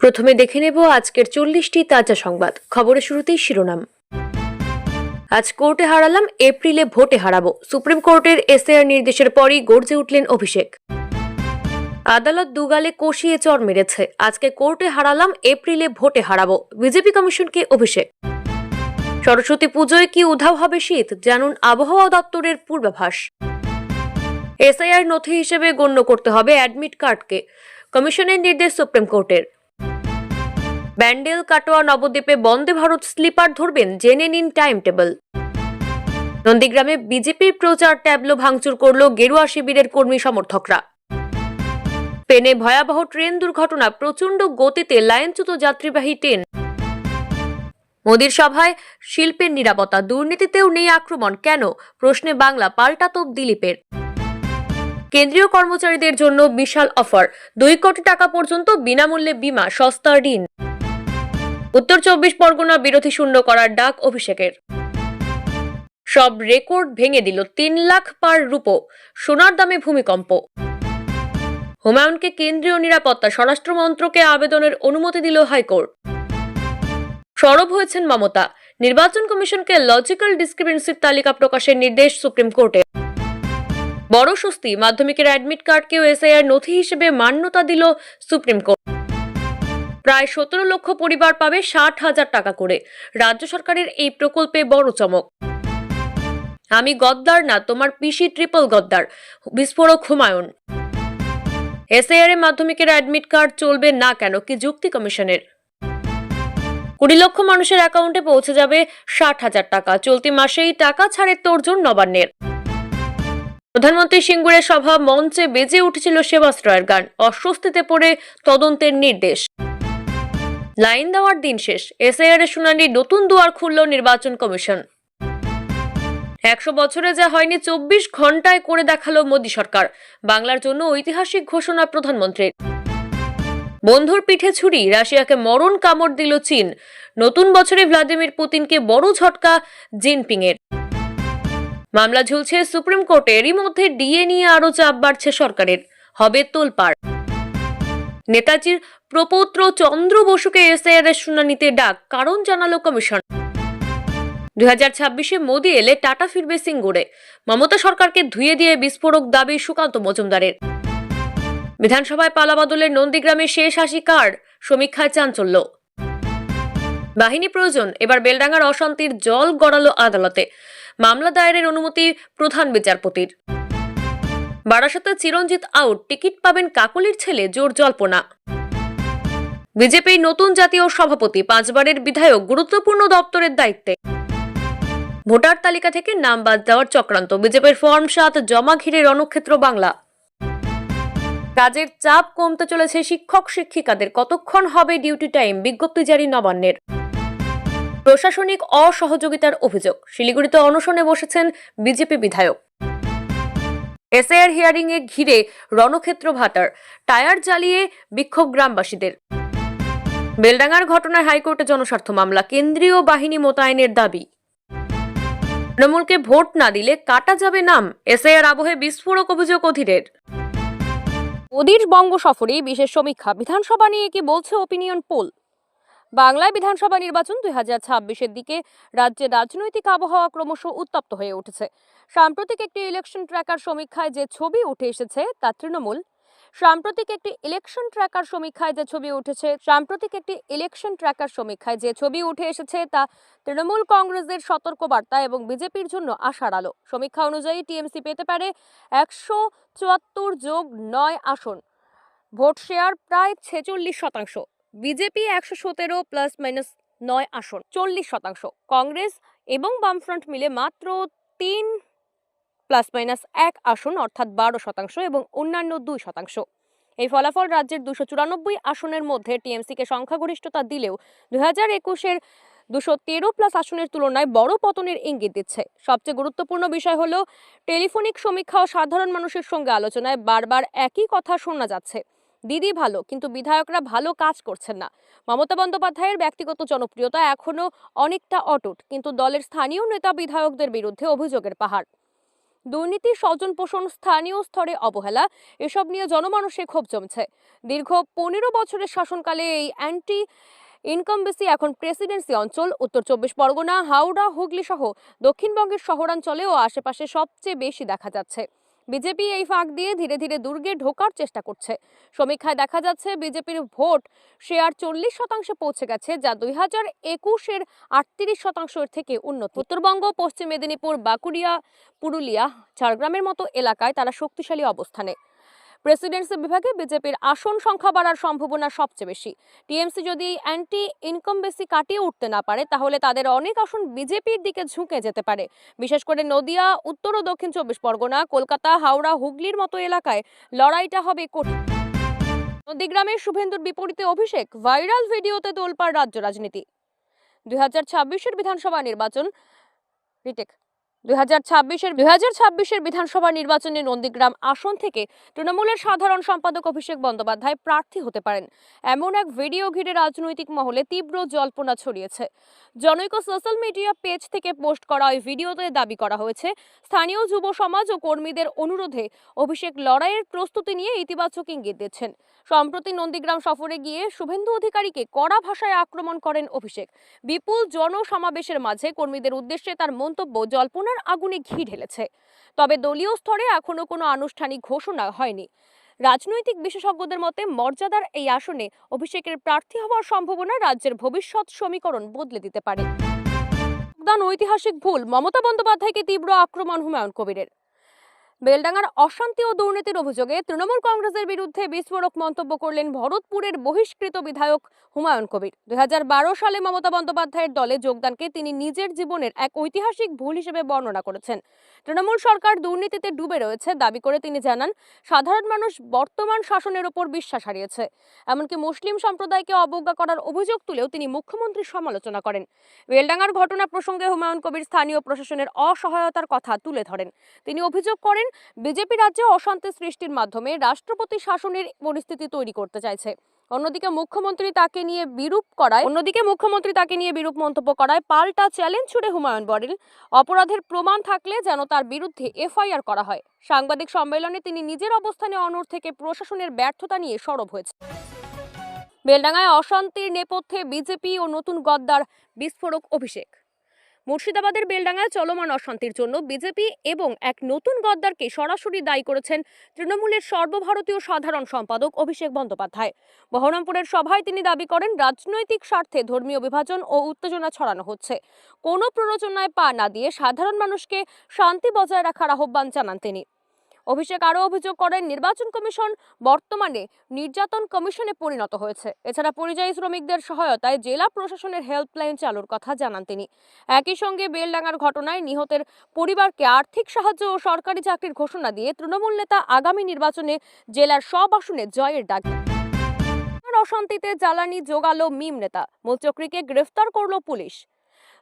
প্রথমে দেখে নেব আজকের 40টি তাজা সংবাদ। খবরের শুরুতেই শিরোনাম। আজ কোর্টে হারালাম, এপ্রিলে ভোটে হারাবো। সুপ্রিম কোর্টের এসআইআর নির্দেশের পরই গর্জে উঠলেন অভিষেক। আদালত দুগালে কষিয়ে চড় মেরেছে। আজকে কোর্টে হারালাম, এপ্রিলে ভোটে হারাবো, বিজেপি কমিশনকে অভিষেক। সরস্বতী পুজোয় কি উধাও হবে শীত, জানুন আবহাওয়া দপ্তরের পূর্বাভাস। এসআইআর নথি হিসেবে গণ্য করতে হবে অ্যাডমিট কার্ডকে, কমিশনের নির্দেশ সুপ্রিম কোর্টের। ব্যান্ডেল কাটোয়া নবদ্বীপে বন্দে ভারত স্লিপার ধরবেন, জেনে নিন টাইম টেবল। নন্দীগ্রামে বিজেপির প্রচার ট্যাবলো ভাঙচুর করল গেরুয়া শিবিরের কর্মী সমর্থকরা। স্পেনে ভয়াবহ ট্রেন দুর্ঘটনা, প্রচণ্ড গতিতে লাইনচ্যুত যাত্রীবাহী ট্রেন। মোদির সভায় শিল্পের নিরাপত্তা, দুর্নীতিতেও নেই আক্রমণ কেন, প্রশ্নে বাংলা পাল্টা তোপ দিলীপের। কেন্দ্রীয় কর্মচারীদের জন্য বিশাল অফার, 2 কোটি টাকা পর্যন্ত বিনামূল্যে বীমা, সস্তা ঋণ। উত্তর 24 পরগনা বিরোধী শূন্য করার ডাক অভিষেকের। সব রেকর্ড ভেঙে দিল, 3 লাখ পার রূপো, সোনার দামে ভূমিকম্প। হুমায়ুনকে কেন্দ্রীয় নিরাপত্তা, স্বরাষ্ট্র মন্ত্রকে আবেদনের অনুমতি দিল হাইকোর্ট। সরব হয়েছেন মমতা, নির্বাচন কমিশনকে লজিক্যাল ডিসক্রিপেন্সির তালিকা প্রকাশের নির্দেশ সুপ্রিম কোর্টে। বড় স্বস্তি, মাধ্যমিকের অ্যাডমিট কার্ডকেও এসআইআর নথি হিসেবে মান্যতা দিল সুপ্রিম কোর্ট। প্রায় 17 লক্ষ পরিবার পাবে 60,000 টাকা করে, রাজ্য সরকারের এই প্রকল্পে বড় চমক। আমি গদ্দার না, তোমার পিসি ট্রিপল গদ্দার, বিস্ফোরক হুমায়ুন। এসআইআর এ মাধ্যমিকের অ্যাডমিট কার্ড চলবে না কেন, কি যুক্তি কমিশনের। 20 লক্ষ মানুষের অ্যাকাউন্টে পৌঁছে যাবে 60,000 টাকা, চলতি মাসেই টাকা ছাড়ের তোড়জোড় নবান্নের। প্রধানমন্ত্রী সিঙ্গুরের সভা, মঞ্চে বেজে উঠেছিল সেবাশ্রয়ের গান, অস্বস্তিতে পড়ে তদন্তের নির্দেশ। লাইন দেওয়ার দিন শেষ, এসআইআর এর শুনানি, নতুন দুয়ার খুলল নির্বাচন কমিশন। 100 বছরে যা হয়নি 24 ঘন্টায় করে দেখালো মোদী সরকার, বাংলার জন্য ঐতিহাসিক ঘোষণা প্রধানমন্ত্রীর। বন্ধুর পিঠে ছুরি, রাশিয়াকে মরণ কামড় দিল চীন। নতুন বছরে ভ্লাদিমির পুতিনকে বড় ঝটকা জিনপিং এর। মামলা ঝুলছে সুপ্রিম কোর্টে, এরই মধ্যে ডিএ নিয়ে আরো চাপ বাড়ছে সরকারের, হবে তোলপাড়। নেতাজির প্রপৌত্র চন্দ্র বসুকে এসআইআর এর শুনানিতে ডাক, কারণ জানালো কমিশন। 2026-এ মোদি এলে টাটা ফিরবে সিঙ্গুরে, মমতা সরকারকে ধুয়ে দিয়ে বিস্ফোরক দাবি সুকান্ত মজুমদারের। বিধানসভায় পালাবদলের নন্দীগ্রামে শেষ হাসি কার, সমীক্ষায় চাঞ্চল্য। বাহিনী প্রয়োজন, এবার বেলডাঙ্গার অশান্তির জল গড়ালো আদালতে, মামলা দায়েরের অনুমতি প্রধান বিচারপতির। বারাসাতে চিরঞ্জিত আউট, টিকিট পাবেন কাকলির ছেলে, জোর জল্পনা। বিজেপির নতুন জাতীয় সভাপতি, 5 বারের বিধায়ক, গুরুত্বপূর্ণ দপ্তরের দায়িত্বে। ভোটার তালিকা থেকে নাম বাদ দেওয়ার চক্রান্ত, বিজেপির ফর্ম 7 জমা ঘিরে রণক্ষেত্র বাংলা। কাজের চাপ কমতে চলেছে শিক্ষক শিক্ষিকাদের, কতক্ষণ হবে ডিউটি টাইম, বিজ্ঞপ্তি জারি নবান্নের। প্রশাসনিক অসহযোগিতার অভিযোগ, শিলিগুড়িতে অনশনে বসেছেন বিজেপি বিধায়ক। এসআইআর হিয়ারিং এ ঘিরে রণক্ষেত্র ভাটার, টায়ার জ্বালিয়ে বিক্ষোভ গ্রামবাসীদের। বেলডাঙ্গার ঘটনায় হাইকোর্টে জনস্বার্থ মামলা, কেন্দ্রীয় বাহিনী মোতায়েনের দাবি। তৃণমূলকে ভোট না দিলে কাটা যাবে নাম, এসআইআর আবহে বিস্ফোরক অভিযোগ অধীরের। মোদির বঙ্গ সফরে বিশেষ সমীক্ষা, বিধানসভা নিয়ে কি বলছে ওপিনিয়ন পোল। বাংলায় বিধানসভা নির্বাচন 2026-এর দিকে রাজ্যের রাজনৈতিক আবহাওয়া ক্রমশ উত্তপ্ত হয়ে উঠেছে। সাম্প্রতিক একটি ইলেকশন ট্র্যাকার সমীক্ষায় যে ছবি উঠে এসেছে তা তৃণমূল। সাম্প্রতিক একটি ইলেকশন ট্র্যাকার সমীক্ষায় যে ছবি উঠে এসেছে তা তৃণমূল কংগ্রেসের সতর্কবার্তা এবং বিজেপির জন্য আশার আলো। সমীক্ষা অনুযায়ী টিএমসি পেতে পারে 174+9 আসন, ভোট শেয়ার প্রায় 46%। বিজেপি 117 +-9 আসন, 40%। কংগ্রেস এবং বামফ্রন্ট মিলে মাত্র 3 +-1 আসন, অর্থাৎ 12%, এবং অন্যান্য 2%। এই ফলাফল রাজ্যের 294 আসনের মধ্যে টিএমসিকে সংখ্যাগরিষ্ঠতা দিলেও 2021-এর 213+ আসনের তুলনায় বড় পতনের ইঙ্গিত দিচ্ছে। সবচেয়ে গুরুত্বপূর্ণ বিষয় হলো টেলিফোনিক সমীক্ষা ও সাধারণ মানুষের সঙ্গে আলোচনায় বারবার একই কথা শোনা যাচ্ছে, দিদি ভালো, কিন্তু বিধায়করা ভালো কাজ করছেন না। মমতা বন্দ্যোপাধ্যায়ের ব্যক্তিগত জনপ্রিয়তা এখনো অনেকটা অটুট, কিন্তু দলের স্থানীয় নেতা বিধায়কদের বিরুদ্ধে অভিযোগের পাহাড়। দুর্নীতি, স্বজন পোষণ, স্থানীয় স্তরে অবহেলা, এসব নিয়ে জনমানসে ক্ষোভ জমছে। দীর্ঘ 15 বছরের শাসনকালে এই অ্যান্টি ইনকামবেসি এখন প্রেসিডেন্সি অঞ্চল, উত্তর 24 পরগনা, হাওড়া, হুগলি সহ দক্ষিণবঙ্গের শহরাঞ্চলে ও আশেপাশে সবচেয়ে বেশি দেখা যাচ্ছে। বিজেপি এই ফাঁক দিয়ে ধীরে ধীরে দুর্গে ঢোকার চেষ্টা করছে। সমীক্ষায় দেখা যাচ্ছে বিজেপির ভোট শেয়ার 40% পৌঁছে গেছে, যা 2021-এর 38% থেকে উন্নত। উত্তরবঙ্গ, পশ্চিম মেদিনীপুর, বাঁকুড়া, পুরুলিয়া, ঝাড়গ্রামের মতো এলাকায় তারা শক্তিশালী অবস্থানে। প্রেসিডেন্সি বিভাগে বিজেপির আসন সংখ্যা বাড়ার সম্ভাবনা সবচেয়ে বেশি। টিএমসি যদি অ্যান্টি ইনকামবেসি কাটিয়ে উঠতে না পারে, তাহলে তাদের অনেক আসন বিজেপির দিকে ঝুঁকে যেতে পারে। বিশেষ করে নদিয়া, উত্তর ও দক্ষিণ 24 পরগনা, কলকাতা, হাওড়া, হুগলির মতো এলাকায় লড়াইটা হবে কঠিন। নন্দীগ্রামে শুভেন্দুর বিপরীতে অভিষেক, ভাইরাল ভিডিওতে তোলপাড় রাজ্য রাজনীতি। 2026-এর বিধানসভা নির্বাচন রিটেক 2026-এর বিধানসভা নির্বাচনে নন্দীগ্রাম আসন থেকে তৃণমূলের সাধারণ সম্পাদক অভিষেক বন্দ্যোপাধ্যায় প্রার্থী হতে পারেন, এমন এক ভিডিও ঘিরে রাজনৈতিক মহলে তীব্র জল্পনা ছড়িয়েছে। জনৈক সোশ্যাল মিডিয়া পেজ থেকে পোস্ট করা ওই ভিডিওতে দাবি করা হয়েছে, স্থানীয় যুব সমাজ ও কর্মীদের অনুরোধে অভিষেক লড়াইয়ের প্রস্তুতি নিয়ে ইতিবাচক ইঙ্গিত দিচ্ছেন। সম্প্রতি নন্দীগ্রাম সফরে গিয়ে শুভেন্দু অধিকারীকে কড়া ভাষায় আক্রমণ করেন অভিষেক। বিপুল জনসমাবেশের মাঝে কর্মীদের উদ্দেশ্যে তার মন্তব্য জল্পনার আগুনে ঘি ঢেলেছে। তবে দলীয় স্তরে এখনো কোনো আনুষ্ঠানিক ঘোষণা হয়নি। রাজনৈতিক বিশেষজ্ঞদের মতে মর্যাদার এই আসনে অভিষেকের প্রার্থী হওয়ার সম্ভাবনা রাজ্যের ভবিষ্যৎ সমীকরণ বদলে দিতে পারে। ঐতিহাসিক ভুল, মমতা বন্দ্যোপাধ্যায়কে তীব্র আক্রমণ হুমায়ুন কবিরের। বেলডাঙ্গার অশান্তি ও দুর্নীতির অভিযোগে তৃণমূল কংগ্রেসের বিরুদ্ধে বিস্ফোরক মন্তব্য করলেন ভরতপুরের বহিষ্কৃত বিধায়ক হুমায়ুন কবির। 2012 সালে মমতা বন্দ্যোপাধ্যায়ের দলে যোগদানকে তিনি নিজের জীবনের এক ঐতিহাসিক ভুল হিসেবে বর্ণনা করেছেন। তৃণমূল সরকার দুর্নীতিতে ডুবে রয়েছে দাবি করে তিনি জানান, সাধারণ মানুষ বর্তমান শাসনের ওপর বিশ্বাস হারিয়েছে। এমনকি মুসলিম সম্প্রদায়কে অবজ্ঞা করার অভিযোগ তুলেও তিনি মুখ্যমন্ত্রীর সমালোচনা করেন। বেলডাঙ্গার ঘটনা প্রসঙ্গে হুমায়ুন কবির স্থানীয় প্রশাসনের অসহায়তার কথা তুলে ধরেন। তিনি অভিযোগ করেন, বিজেপি রাজ্যে অশান্তি সৃষ্টির মাধ্যমে রাষ্ট্রপতি শাসনের পরিস্থিতি তৈরি করতে চাইছে। অন্যদিকে মুখ্যমন্ত্রী তাকে নিয়ে বিরূপ মন্তব্য করায় পাল্টা চ্যালেঞ্জ ছুড়ে হুমায়ুন বলেন, অপরাধের প্রমাণ থাকলে যেন তার বিরুদ্ধে এফআইআর করা হয়। সাংবাদিক সম্মেলনে তিনি নিজের অবস্থানে অনড় থেকে প্রশাসনের ব্যর্থতা নিয়ে সরব হয়েছেন। বেলডাঙ্গায় অশান্তির নেপথ্যে বিজেপি ও নতুন গদ্দার, বিস্ফোরক অভিষেক। মুর্শিদাবাদের বেলডাঙ্গায় চলমান অশান্তির জন্য বিজেপি এবং এক নতুন গদ্দারকে সরাসরি দায়ী করেছেন তৃণমূলের সর্বভারতীয় সাধারণ সম্পাদক অভিষেক বন্দ্যোপাধ্যায়। বহরমপুরের সভায় তিনি দাবি করেন, রাজনৈতিক স্বার্থে ধর্মীয় বিভাজন ও উত্তেজনা ছড়ানো হচ্ছে। কোনো প্ররোচনায় পা না দিয়ে সাধারণ মানুষকে শান্তি বজায় রাখার আহ্বান জানান তিনি। অভিষেক আরও অভিযোগ করেন, নির্বাচন কমিশন বর্তমানে নির্যাতন কমিশনে পরিণত হয়েছে। এছাড়া পরিযায়ী শ্রমিকদের সহায়তায় জেলা প্রশাসনের হেল্পলাইন চালুর কথা জানান তিনি। একই সঙ্গে বেলডাঙ্গার ঘটনায় নিহতের পরিবারকে আর্থিক সাহায্য ও সরকারি চাকরির ঘোষণা দিয়ে তৃণমূল নেতা আগামী নির্বাচনে জেলার সব আসনে জয়ের ডাক দেন। অশান্তিতে জ্বালানি জোগালো মিম নেতা, মূলচক্রীকে গ্রেফতার করল পুলিশ।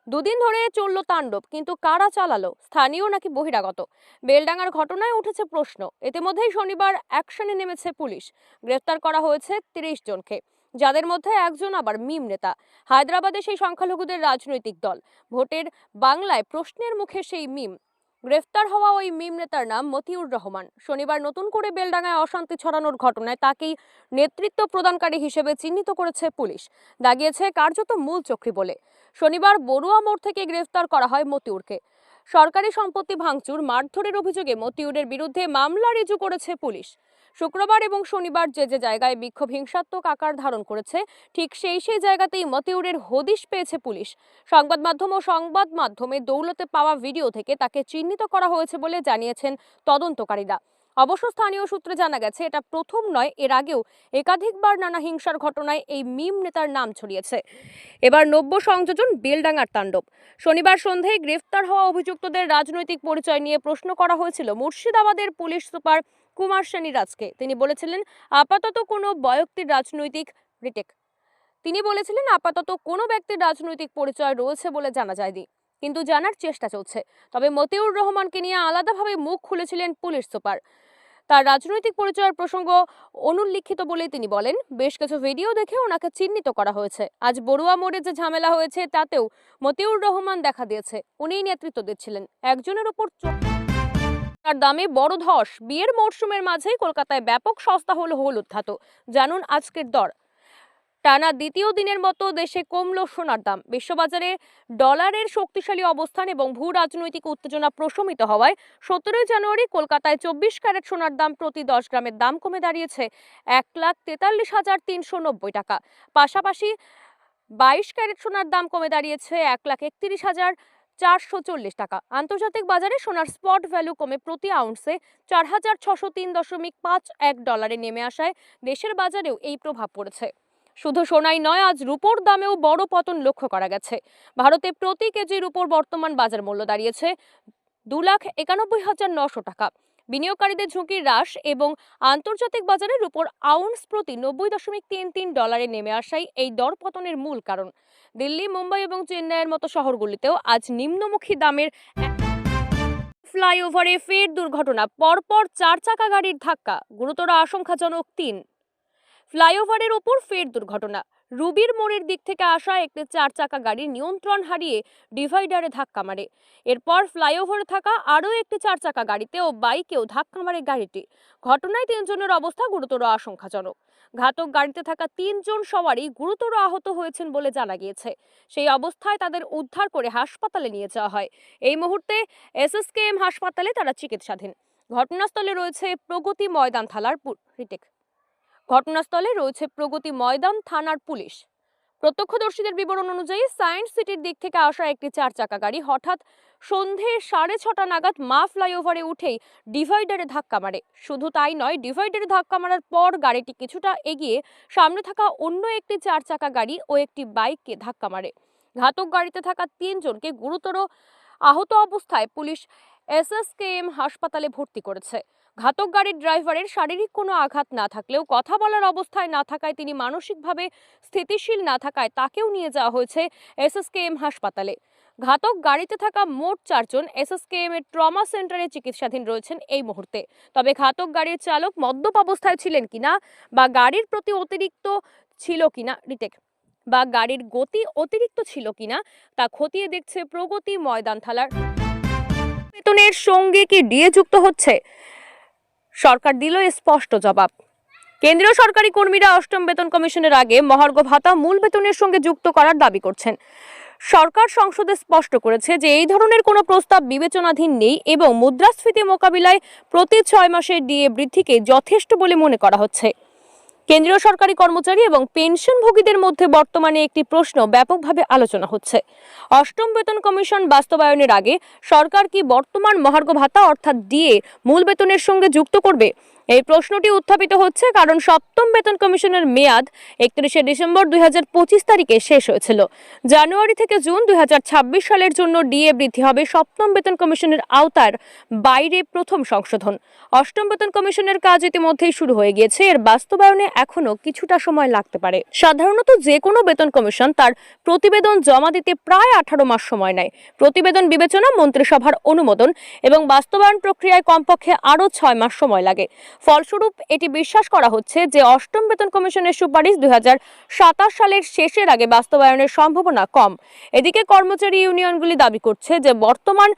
দুদিন ধরে চলল তাণ্ডব, কিন্তু কারা চালালো, স্থানীয় নাকি বহিরাগত? বেলডাঙ্গার ঘটনায় উঠেছে প্রশ্ন। ইতিমধ্যেই শনিবার অ্যাকশনে নেমেছে পুলিশ। গ্রেফতার করা হয়েছে 30 জনকে, যাদের মধ্যে একজন আবার মিম নেতা। হায়দ্রাবাদে সেই সংখ্যালঘুদের রাজনৈতিক দল ভোটের বাংলায় প্রশ্নের মুখে সেই মিম। গ্রেফতার হওয়া ওই মিম নেতার নাম মতিউর রহমান। শনিবার নতুন করে বেলডাঙ্গায় অশান্তি ছড়ানোর ঘটনায় তাকেই নেতৃত্ব প্রদানকারী হিসেবে চিহ্নিত করেছে পুলিশ, দাগিয়েছে কার্যত মূল চক্রী বলে। শনিবার বড়ুয়া মোড় থেকে গ্রেফতার করা হয় মতিউরকে। সরকারি সম্পত্তি ভাঙচুর, মারধরের অভিযোগে মতিউরের বিরুদ্ধে মামলা রুজু করেছে পুলিশ। শুক্রবার এবং শনিবার যে জায়গায় বিক্ষোভ হিংসাত্মক আকার ধারণ করেছে, ঠিক সেই জায়গাতেই মতিউরের হদিশ পেয়েছে পুলিশ। সংবাদ মাধ্যমে দৌলতে পাওয়া ভিডিও থেকে তাকে চিহ্নিত করা হয়েছে বলে জানিয়েছেন তদন্তকারীরা। অবশ্য স্থানীয় সূত্রে জানা গেছে, এটা প্রথম নয়, এর আগেও একাধিকবার নানা হিংসার ঘটনায় এই মিম নেতার নাম ছড়িয়েছে। এবার নব্য সংযোজন, বেলডাঙ্গার তাণ্ডব। শনিবার সন্ধ্যায় গ্রেফতার হওয়া অভিযুক্তদের রাজনৈতিক পরিচয় নিয়ে প্রশ্ন করা হয়েছিল মুর্শিদাবাদের পুলিশ সুপার কুমার সেনিরাজকে। তিনি বলেছিলেন, আপাতত কোনো ব্যক্তির রাজনৈতিক পরিচয় রয়েছে বলে জানা যায়নি, কিন্তু জানার চেষ্টা চলছে। তবে মতিউর রহমানকে নিয়ে আলাদাভাবে মুখ খুলেছিলেন পুলিশ সুপার। তার রাজনৈতিক পরিচয়ের প্রসঙ্গ অনুল্লিখিত বলেই তিনি বলেন, বেশ কিছু ভিডিও দেখে ওনাকে চিহ্নিত করা হয়েছে। আজ বড়ুয়া মোড়ে যে ঝামেলা হয়েছে তাতেও মতিউর রহমান দেখা দিয়েছে, উনিই নেতৃত্ব দিচ্ছিলেন। একজনের উপর তার দামে বড় ধস। বিয়ের মরশুমের মাঝেই কলকাতায় ব্যাপক সস্তা হলো হলুদ ধাতু। জানুন আজকের দর। টানা দ্বিতীয় দিনের মতো দেশে কমল সোনার দাম। বিশ্ববাজারে ডলারের শক্তিশালী অবস্থান এবং ভূ রাজনৈতিক উত্তেজনা প্রশমিত হওয়ায় 17 জানুয়ারি কলকাতায় 24 ক্যারেট সোনার দাম প্রতি 10 গ্রামের দাম কমে দাঁড়িয়েছে 1,43,390 টাকা। পাশাপাশি 22 ক্যারেট সোনার দাম কমে দাঁড়িয়েছে 1,31,440 টাকা। আন্তর্জাতিক বাজারে সোনার স্পট ভ্যালু কমে প্রতি আউন্সে 4,603.51 ডলারে নেমে আসায় দেশের বাজারেও এই প্রভাব পড়েছে। শুধু সোনাই নয়, আজ রূপোর দামেও বড় পতন লক্ষ্য করা গেছে। ভারতে প্রতি কেজি রূপোর বর্তমান বাজার মূল্য দাঁড়িয়েছে 2,91,900 টাকা। বিনিয়োগকারীদের ঝুঁকি হ্রাস এবং আন্তর্জাতিক বাজারে রূপোর আউন্স প্রতি 90.33 ডলারে নেমে আসাই এই দর পতনের মূল কারণ। দিল্লি, মুম্বাই এবং চেন্নাইয়ের মতো শহরগুলিতেও আজ নিম্নমুখী দামের ফ্লাইওভারে ফের দুর্ঘটনা। পরপর 4 চাকা গাড়ির ধাক্কা, গুরুতর আশঙ্কাজনক 3। ফ্লাইওভারের ওপর ফের দুর্ঘটনা। রুবির মোড়ের দিক থেকে আসা একটি 4 চাকা গাড়ি নিয়ন্ত্রণ হারিয়ে ডিভাইডারে ধাক্কা মারে। এরপর ফ্লাইওভারে থাকা আরও একটি 4 চাকা গাড়িতে ও বাইকেও ধাক্কা মারে গাড়িটি। ঘটনায় 3 জনের অবস্থা গুরুতর আশঙ্কাজনক। ঘাতক গাড়িতে থাকা 3 জন সওয়ারী গুরুতর আহত হয়েছেন বলে জানা গিয়েছে। সেই অবস্থায় তাদের উদ্ধার করে হাসপাতালে নিয়ে যাওয়া হয়। এই মুহূর্তে SSKM হাসপাতালে তারা চিকিৎসাধীন। ঘটনাস্থলে রয়েছে প্রগতি ময়দান থানার পুলিশ। প্রত্যক্ষদর্শীদের বিবরণ অনুযায়ী সায়েন্স সিটির দিক থেকে আসা একটি 4 চাকা গাড়ি হঠাৎ সন্ধে 6:30 নাগাদ মা ফ্লাইওভারে উঠেই ডিভাইডারে ধাক্কা মারে। শুধু তাই নয়, ডিভাইডারে ধাক্কা মারার পর গাড়িটি কিছুটা এগিয়ে সামনে থাকা অন্য একটি 4 চাকা গাড়ি ও একটি বাইককে ধাক্কা মারে। ঘাতক গাড়িতে থাকা 3 জনকে গুরুতর আহত অবস্থায় পুলিশ SSKM হাসপাতালে ভর্তি করেছে। ঘাতক গাড়ির ড্রাইভারের শারীরিক কোনো আঘাত না থাকলেও কথা বলার অবস্থায় না থাকায় তিনি মানসিকভাবে স্থিতিশীল না থাকায় তাকেও নিয়ে যাওয়া হয়েছে SSKM হাসপাতালে। ঘাতক গাড়িতে থাকা মোট 4 জন SSKM এর ট্রমা সেন্টারে চিকিৎসাধীন রয়েছেন এই মুহূর্তে। তবে ঘাতক গাড়ির চালক মদ্যপ অবস্থায় ছিলেন কিনা বা গাড়ির প্রতি অতিরিক্ত ছিল কিনা বা গাড়ির গতি অতিরিক্ত ছিল কিনা তা খতিয়ে দেখছে প্রগতি ময়দান থানার। বেতনের সঙ্গে কি ডিএ যুক্ত হচ্ছে? সরকার দিল স্পষ্ট জবাব। কেন্দ্রীয় সরকারি কর্মীরা অষ্টম বেতন কমিশনের আগে মহার্ঘ ভাতা মূল বেতনের সঙ্গে যুক্ত করার দাবি করছেন। সরকার সংসদে স্পষ্ট করেছে যে এই ধরনের কোনো প্রস্তাব বিবেচনাধীন নেই এবং মুদ্রাস্ফীতি মোকাবিলায় প্রতি 6 মাসের ডিএ বৃদ্ধিকে যথেষ্ট বলে মনে করা হচ্ছে। কেন্দ্রীয় সরকারি কর্মচারী এবং পেনশনভোগীদের মধ্যে বর্তমানে একটি প্রশ্ন ব্যাপকভাবে আলোচনা হচ্ছে। অষ্টম বেতন কমিশন বাস্তবায়নের আগে সরকার কি বর্তমান মহার্ঘ ভাতা অর্থাৎ ডিএ মূল বেতনের সঙ্গে যুক্ত করবে? এই প্রশ্নটি উত্থাপিত হচ্ছে কারণ সপ্তম বেতন কমিশনের মেয়াদ 31শে ডিসেম্বর 2025 তারিখে শেষ হয়েছিল। জানুয়ারি থেকে জুন 2026 সালের জন্য ডিএ বৃদ্ধি হবে সপ্তম বেতন কমিশনের আওতার বাইরে প্রথম সংশোধন। অষ্টম বেতন কমিশনের কাজ ইতিমধ্যেই শুরু হয়ে গিয়েছে। এর বাস্তবায়নে এখনো কিছুটা সময় লাগতে পারে। সাধারণত যে কোনো বেতন কমিশন তার প্রতিবেদন জমা দিতে প্রায় 18 মাস সময় নেয়। প্রতিবেদন বিবেচনা, মন্ত্রিসভার অনুমোদন এবং বাস্তবায়ন প্রক্রিয়ায় কমপক্ষে আরও 6 মাস সময় লাগে। ফলস্বরূপ এটি বিশ্বাস করা হচ্ছে যে অষ্টম বেতন কমিশনের সুপারিশ 2027 সালের শেষের আগে বাস্তবায়নের সম্ভাবনা কম। এদিকে কর্মচারী ইউনিয়নগুলি দাবি করছে যে বর্তমান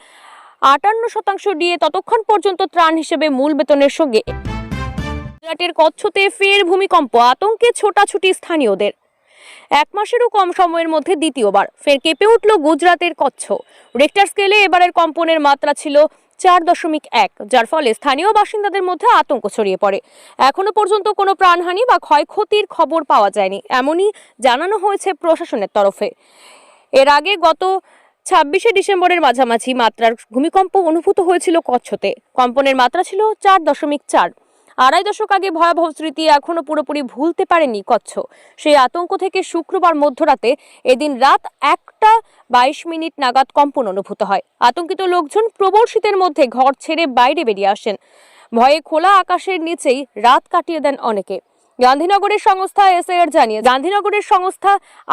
58% ডিএ ততক্ষণ পর্যন্ত ত্রাণ হিসেবে মূল বেতনের সঙ্গে। গুজরাটের কচ্ছতে ফের ভূমিকম্প, আতঙ্কে ছোটাছুটি স্থানীয়দের। 1 মাসেরও কম সময়ের মধ্যে দ্বিতীয়বার ফের কেঁপে উঠল গুজরাটের কচ্ছ। রিক্টার স্কেলে এবারের কম্পনের মাত্রা ছিল 4.1, যার ফলে স্থানীয় বাসিন্দাদের মধ্যে আতঙ্ক ছড়িয়ে পড়ে। এখনো পর্যন্ত কোনো প্রাণহানি বা ক্ষয়ক্ষতির খবর পাওয়া যায়নি, এমনই জানানো হয়েছে প্রশাসনের তরফে। এর আগে গত 26শে ডিসেম্বরের মাঝামাঝি মাত্রার ভূমিকম্প অনুভূত হয়েছিল কচ্ছতে। কম্পনের মাত্রা ছিল 4.4। 2.5 দশক আগে ভয়াবহ স্মৃতি এখনো পুরোপুরি ভুলতে পারেনি কচ্ছ। সেই আতঙ্ক থেকে শুক্রবার মধ্যরাতে এদিন রাত 1:22 নাগাদ কম্পন অনুভূত হয়। আতঙ্কিত লোকজন প্রবল শীতের মধ্যে ঘর ছেড়ে বাইরে বেরিয়ে আসেন। ভয়ে খোলা আকাশের নিচেই রাত কাটিয়ে দেন অনেকে। গান্ধীনগরের সংস্থা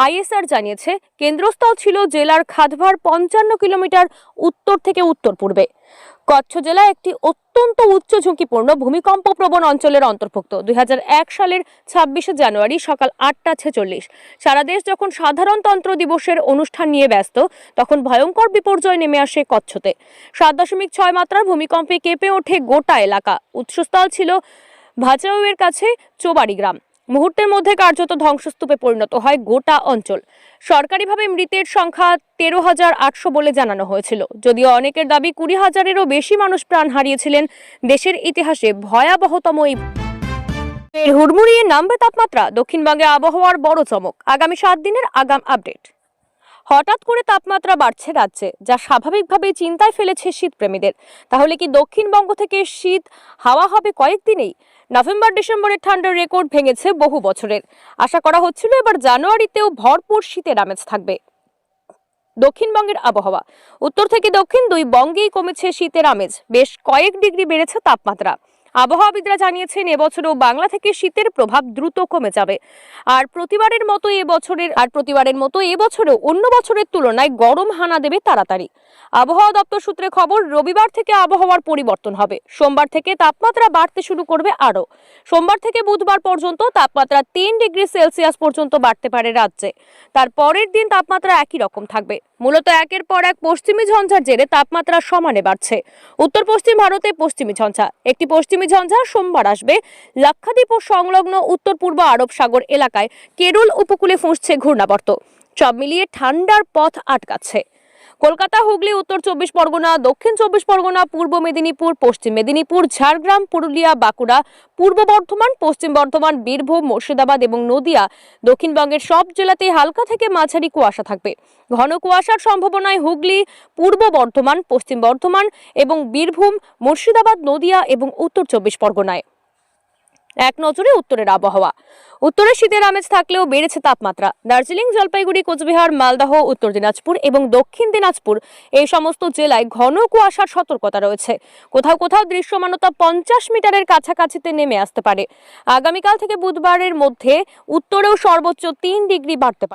ISR জানিয়েছে কেন্দ্রস্থল ছিল জেলার খাদভার 55 কিলোমিটার উত্তর থেকে উত্তর পূর্বে। কচ্ছ জেলা একটি অত্যন্ত উচ্চ ঝুঁকিপূর্ণ ভূমিকম্প প্রবণ অঞ্চলের অন্তর্ভুক্ত। 2001 সালের 26শে জানুয়ারি সকাল 8:46 সারা দেশ যখন সাধারণতন্ত্র দিবসের অনুষ্ঠান নিয়ে ব্যস্ত, তখন ভয়ঙ্কর বিপর্যয় নেমে আসে কচ্ছতে। 7.6 মাত্রার ভূমিকম্পে কেঁপে ওঠে গোটা এলাকা। উৎসস্থল ছিল ভাচাউয়ের কাছে চোবাড়ি গ্রাম। মুহূর্তের মধ্যে কার্যত ধ্বংসস্তূপে পরিণত হয় গোটা অঞ্চল। সরকারিভাবে মৃতের সংখ্যা 13,800 বলে জানানো হয়েছিল, যদিও অনেকের দাবি 20,000-এরও বেশি মানুষ প্রাণ হারিয়েছিলেন দেশের ইতিহাসে ভয়াবহতম এই হুড়মুড়িয়ে নামবে তাপমাত্রা। দক্ষিণবঙ্গে আবহাওয়ার বড় চমক, আগামী 7 দিনের আগাম আপডেট। হঠাৎ করে তাপমাত্রা বাড়ছে রাজ্যে, যা স্বাভাবিকভাবেই চিন্তায় ফেলেছে শীতপ্রেমীদের। তাহলে কি দক্ষিণবঙ্গ থেকে শীত হাওয়া হবে কয়েকদিনেই? নভেম্বর ডিসেম্বরের ঠান্ডার রেকর্ড ভেঙেছে বহু বছরের। আশা করা হচ্ছিল এবার জানুয়ারিতেও ভরপুর শীতের আমেজ থাকবে। দক্ষিণবঙ্গের আবহাওয়া, উত্তর থেকে দক্ষিণ দুই বঙ্গেই কমেছে শীতের আমেজ। বেশ কয়েক ডিগ্রি বেড়েছে তাপমাত্রা। আবহাওয়াবিদরা জানিয়েছেন এবছরও বাংলা থেকে শীতের প্রভাব দ্রুত কমে যাবে। আর প্রতিবারের মতো এবছরেও অন্য বছরের তুলনায় গরম হানা দেবে তাড়াতাড়ি। আবহাওয়া দপ্তর সূত্রে খবর, রবিবার থেকে আবহাওয়ার পরিবর্তন হবে। সোমবার থেকে তাপমাত্রা বাড়তে শুরু করবে আরো। সোমবার থেকে বুধবার পর্যন্ত তাপমাত্রা 3 ডিগ্রি সেলসিয়াস পর্যন্ত বাড়তে পারে রাজ্যে। তার পরের দিন তাপমাত্রা একই রকম থাকবে। মূলত একের পর এক পশ্চিমী ঝঞ্ঝার জেরে তাপমাত্রা সমানে বাড়ছে। উত্তর পশ্চিম ভারতে পশ্চিমী ঝঞ্ঝা, একটি পশ্চিমী ঝঞ্ঝা সোমবার আসবে। লাক্ষাদ্বীপ ও সংলগ্ন উত্তর পূর্ব আরব সাগর এলাকায় কেরল উপকূলে ফুঁসছে ঘূর্ণাবর্ত। সব মিলিয়ে ঠান্ডার পথ আটকাচ্ছে। কলকাতা, হুগলি, উত্তর 24 পরগনা, দক্ষিণ 24 পরগনা, পূর্ব মেদিনীপুর, পশ্চিম মেদিনীপুর, ঝাড়গ্রাম, পুরুলিয়া, বাঁকুড়া, পূর্ব বর্ধমান, পশ্চিম বর্ধমান, বীরভূম, মুর্শিদাবাদ এবং নদিয়া, দক্ষিণবঙ্গের সব জেলাতেই হালকা থেকে মাঝারি কুয়াশা থাকবে। ঘন কুয়াশার সম্ভাবনায় হুগলি, পূর্ব বর্ধমান, পশ্চিম বর্ধমান এবং বীরভূম, মুর্শিদাবাদ, নদিয়া এবং উত্তর 24 পরগনায়। এক নজরে উত্তরের আবহাওয়া। উত্তরে শীতের আমেজ থাকলেও বেড়েছে তাপমাত্রা। দার্জিলিং, জলপাইগুড়ি, কোচবিহার, মালদহ, উত্তর দিনাজপুর এবং দক্ষিণ দিনাজপুর এই সমস্ত জেলায় ঘন কুয়াশার সতর্কতা রয়েছে। কোথাও কোথাও দৃশ্যমানতা 50 মিটারের কাছাকাছিতে নেমে আসতে পারে। আগামীকাল থেকে বুধবারের মধ্যে উত্তরেও সর্বোচ্চ 3 ডিগ্রি বাড়তে পারে।